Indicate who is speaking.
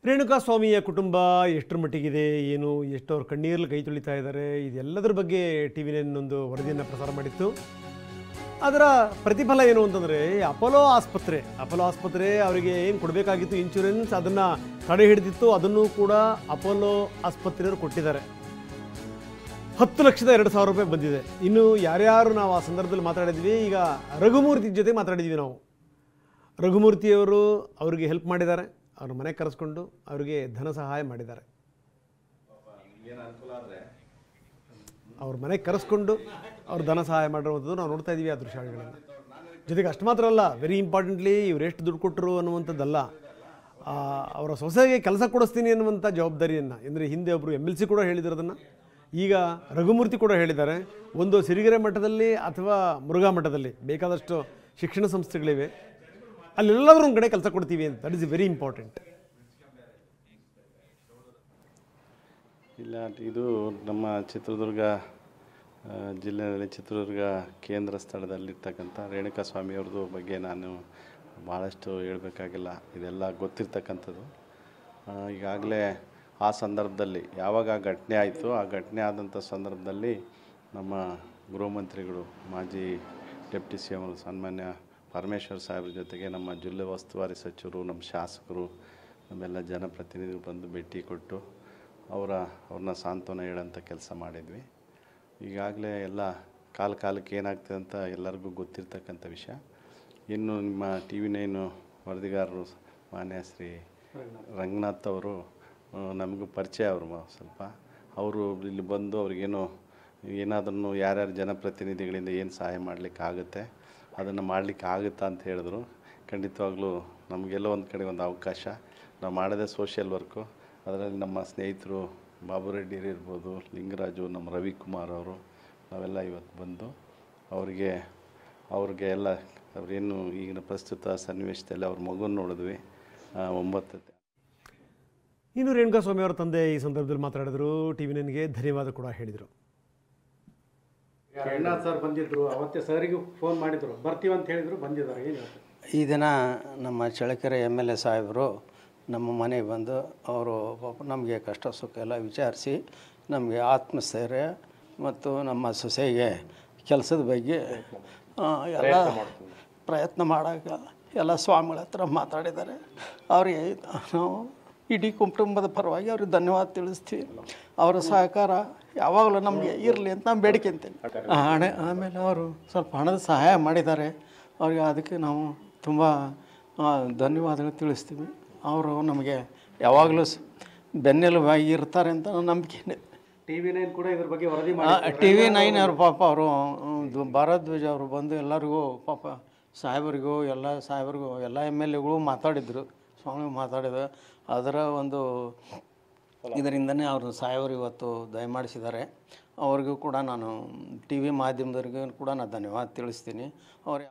Speaker 1: ರೇಣುಕಾಸ್ವಾಮಿಯ ಕುಟುಂಬ ಎಷ್ಟರ ಮಟ್ಟಿಗಿದೆ, ಏನು ಎಷ್ಟು ಅವ್ರ ಕಣ್ಣೀರಲ್ಲಿ ಕೈ ತೊಳಿತಾ ಇದ್ದಾರೆ, ಇದೆಲ್ಲದರ ಬಗ್ಗೆ ಟಿ.ವಿ. ನೈನ್ ಒಂದು ವರದಿಯನ್ನು ಪ್ರಸಾರ ಮಾಡಿತ್ತು. ಅದರ ಪ್ರತಿಫಲ ಏನು ಅಂತಂದರೆ ಅಪೋಲೋ ಆಸ್ಪತ್ರೆ ಅವರಿಗೆ ಏನು ಕೊಡಬೇಕಾಗಿತ್ತು ಇನ್ಶೂರೆನ್ಸ್, ಅದನ್ನು ತಡೆ ಹಿಡಿದಿತ್ತು. ಅದನ್ನು ಕೂಡ ಅಪೋಲೋ ಆಸ್ಪತ್ರೆಯವರು ಕೊಟ್ಟಿದ್ದಾರೆ. 10,02,000 ರೂಪಾಯಿ ಬಂದಿದೆ. ಇನ್ನು ಯಾರ್ಯಾರು ನಾವು ಆ ಸಂದರ್ಭದಲ್ಲಿ ಮಾತಾಡಿದ್ವಿ, ಈಗ ರಘುಮೂರ್ತಿ ಜೊತೆ ಮಾತಾಡಿದ್ವಿ ನಾವು. ರಘುಮೂರ್ತಿಯವರು ಅವರಿಗೆ ಹೆಲ್ಪ್ ಮಾಡಿದ್ದಾರೆ. ಅವ್ರ ಮನೆಗೆ ಕರೆಸ್ಕೊಂಡು ಅವರಿಗೆ ಧನ ಸಹಾಯ ಮಾಡಿದ್ದಾರೆ. ಅವ್ರ ಮನೆಗೆ ಕರೆಸ್ಕೊಂಡು ಅವ್ರು ಧನ ಸಹಾಯ ಮಾಡಿರುವಂಥದ್ದು ನಾವು ನೋಡ್ತಾ ಇದ್ದೀವಿ ಆ ದೃಶ್ಯಾವಳಿಗಳನ್ನು. ಜೊತೆಗೆ ಅಷ್ಟು ಮಾತ್ರ ಅಲ್ಲ, ವೆರಿ ಇಂಪಾರ್ಟೆಂಟ್ಲಿ ಇವ್ರು ಎಷ್ಟು ದುಡ್ಡು ಕೊಟ್ಟರು ಅನ್ನುವಂಥದ್ದಲ್ಲ, ಅವರ ಸೊಸೆಗೆ ಕೆಲಸ ಕೊಡಿಸ್ತೀನಿ ಅನ್ನುವಂಥ ಜವಾಬ್ದಾರಿಯನ್ನು, ಅಂದರೆ ಹಿಂದೆ ಒಬ್ಬರು MLC ಕೂಡ ಹೇಳಿದ್ರು ಅದನ್ನು, ಈಗ ರಘುಮೂರ್ತಿ ಕೂಡ ಹೇಳಿದ್ದಾರೆ. ಒಂದು ಸಿರಿಗೆರೆ ಮಟ್ಟದಲ್ಲಿ ಅಥವಾ ಮುರುಘಾ ಮಟ್ಟದಲ್ಲಿ ಬೇಕಾದಷ್ಟು ಶಿಕ್ಷಣ ಸಂಸ್ಥೆಗಳಿವೆ, ಅಲ್ಲೆಲ್ಲಾದರೂ ಒಂದು ಕಡೆ ಕೆಲಸ ಕೊಡ್ತೀವಿ ಅಂತ. That is very important.
Speaker 2: ಇಲ್ಲ, ಇದು ನಮ್ಮ ಚಿತ್ರದುರ್ಗ ಜಿಲ್ಲೆಯಲ್ಲಿ ಚಿತ್ರದುರ್ಗ ಕೇಂದ್ರ ಸ್ಥಳದಲ್ಲಿರ್ತಕ್ಕಂಥ ರೇಣುಕಾಸ್ವಾಮಿಯವ್ರದ್ದು ಬಗ್ಗೆ ನಾನು ಭಾಳಷ್ಟು ಹೇಳಬೇಕಾಗಿಲ್ಲ, ಇದೆಲ್ಲ ಗೊತ್ತಿರ್ತಕ್ಕಂಥದ್ದು. ಈಗಾಗಲೇ ಆ ಸಂದರ್ಭದಲ್ಲಿ ಯಾವಾಗ ಘಟನೆ ಆಯಿತು, ಆ ಘಟನೆ ಆದಂಥ ಸಂದರ್ಭದಲ್ಲಿ ನಮ್ಮ ಗೃಹ ಮಂತ್ರಿಗಳು, ಮಾಜಿ ಡೆಪ್ಟಿ CM ಸನ್ಮಾನ್ಯ ಪರಮೇಶ್ವರ್ ಸಾಹೇಬ್ರ ಜೊತೆಗೆ ನಮ್ಮ ಜಿಲ್ಲೆ ಉಸ್ತುವಾರಿ ಸಚಿವರು, ನಮ್ಮ ಶಾಸಕರು, ನಮ್ಮೆಲ್ಲ ಜನಪ್ರತಿನಿಧಿಗಳು ಬಂದು ಭೇಟಿ ಕೊಟ್ಟು ಅವ್ರನ್ನ ಸಾಂತ್ವನ ಹೇಳೋಂಥ ಕೆಲಸ ಮಾಡಿದ್ವಿ. ಈಗಾಗಲೇ ಎಲ್ಲ ಕಾಲಕ್ಕೆ ಏನಾಗ್ತದೆ ಅಂತ ಎಲ್ಲರಿಗೂ ಗೊತ್ತಿರ್ತಕ್ಕಂಥ ವಿಷಯ. ಇನ್ನು ನಿಮ್ಮ TV 9 ವರದಿಗಾರರು ಮಾನ್ಯ ಶ್ರೀ ರಂಗನಾಥ್ ಅವರು ನಮಗೂ ಪರಿಚಯ, ಅವರು ಸ್ವಲ್ಪ ಅವರು ಇಲ್ಲಿ ಬಂದು ಅವ್ರಿಗೇನು ಏನಾದ್ರೂ ಯಾರ್ಯಾರು ಜನಪ್ರತಿನಿಧಿಗಳಿಂದ ಏನು ಸಹಾಯ ಮಾಡಲಿಕ್ಕಾಗುತ್ತೆ ಅದನ್ನು ಮಾಡಲಿಕ್ಕೆ ಆಗುತ್ತಾ ಅಂತ ಹೇಳಿದ್ರು. ಖಂಡಿತವಾಗ್ಲೂ ನಮಗೆಲ್ಲೋ ಒಂದು ಕಡೆ ಒಂದು ಅವಕಾಶ, ನಾವು ಮಾಡೋದೇ ಸೋಷಿಯಲ್ ವರ್ಕು. ಅದರಲ್ಲಿ ನಮ್ಮ ಸ್ನೇಹಿತರು ಬಾಬು ರೆಡ್ಡಿ ಇರ್ಬೋದು, ಲಿಂಗರಾಜು, ನಮ್ಮ ರವಿಕುಮಾರ್ ಅವರು, ನಾವೆಲ್ಲ ಇವತ್ತು ಬಂದು ಅವ್ರಿಗೆ ಎಲ್ಲ ಅವರೇನು ಈಗಿನ ಪ್ರಸ್ತುತ ಸನ್ನಿವೇಶದಲ್ಲಿ ಅವ್ರ ಮಗುನ ನೋಡಿದ್ವಿ 9.
Speaker 1: ಇನ್ನು ರೇಣುಕಾಸ್ವಾಮಿ ಅವರ ತಂದೆ ಈ ಸಂದರ್ಭದಲ್ಲಿ ಮಾತಾಡಿದ್ರು, TV 9ಗೆ ಧನ್ಯವಾದ ಕೂಡ ಹೇಳಿದರು.
Speaker 3: ರಂಗನಾಥ್ ಸರ್ ಬಂದಿದ್ದರು, ಅವತ್ತೇ ಸರಿಗೂ ಫೋನ್ ಮಾಡಿದರು, ಬರ್ತೀವಿ ಅಂತ ಹೇಳಿದರು, ಬಂದಿದ್ದಾರೆ. ಏನು
Speaker 4: ಈ ದಿನ ನಮ್ಮ ಚಳ್ಳಕೆರೆ MLA ಸಾಹೇಬರು ನಮ್ಮ ಮನೆಗೆ ಬಂದು ಅವರು ನಮಗೆ ಕಷ್ಟ ಸುಖ ಎಲ್ಲ ವಿಚಾರಿಸಿ ನಮಗೆ ಆತ್ಮಸ್ಥೈರ್ಯ ಮತ್ತು ನಮ್ಮ ಸೊಸೆಗೆ ಕೆಲಸದ ಬಗ್ಗೆ ಎಲ್ಲ ಪ್ರಯತ್ನ ಮಾಡೋಕೆ ಎಲ್ಲ ಸ್ವಾಮಿಗಳ ಹತ್ರ ಮಾತಾಡಿದ್ದಾರೆ. ಅವರಿಗೆ ನಾವು ಇಡೀ ಕುಟುಂಬದ ಪರವಾಗಿ ಅವ್ರಿಗೆ ಧನ್ಯವಾದ ತಿಳಿಸ್ತೀವಿ. ಅವರ ಸಹಕಾರ ಯಾವಾಗಲೂ ನಮಗೆ ಇರಲಿ ಅಂತ ನಾನು ಬೇಡಿಕೆಂತೀನಿ. ಆಮೇಲೆ ಅವರು ಸ್ವಲ್ಪ ಹಣದ ಸಹಾಯ ಮಾಡಿದ್ದಾರೆ, ಅವ್ರಿಗೆ ಅದಕ್ಕೆ ನಾವು ತುಂಬ ಧನ್ಯವಾದಗಳು ತಿಳಿಸ್ತೀವಿ. ಅವರು ನಮಗೆ ಯಾವಾಗಲೂ ಬೆನ್ನೆಲುಬಾಗಿ ಇರ್ತಾರೆ ಅಂತ ನನ್ನ ನಂಬಿಕೆ ಇದೆ.
Speaker 3: TV 9 ಕೂಡ ಇದ್ರ ಬಗ್ಗೆ ವರದಿ ಮಾಡಿ,
Speaker 4: TV 9 ಅವರು ಪಾಪ ಅವರು ಭಾರದ್ವಾಜ್ ಅವರು ಬಂದು ಎಲ್ಲರಿಗೂ ಪಾಪ ಸಾಹೇಬರಿಗೂ ಎಲ್ಲ MLAಗಳು ಮಾತಾಡಿದರು, ಸ್ವಾಮಿ ಮಾತಾಡಿದ್ರು. ಅದರ ಒಂದು ಇದರಿಂದನೇ ಅವರು ಸಾಹೇಬರು ಇವತ್ತು ದಯಮಾಡಿಸಿದ್ದಾರೆ. ಅವ್ರಿಗೂ ಕೂಡ ನಾನು TV ಮಾಧ್ಯಮದವ್ರಿಗೂ ಕೂಡ ನಾನು ಧನ್ಯವಾದ ತಿಳಿಸ್ತೀನಿ. ಅವ್ರು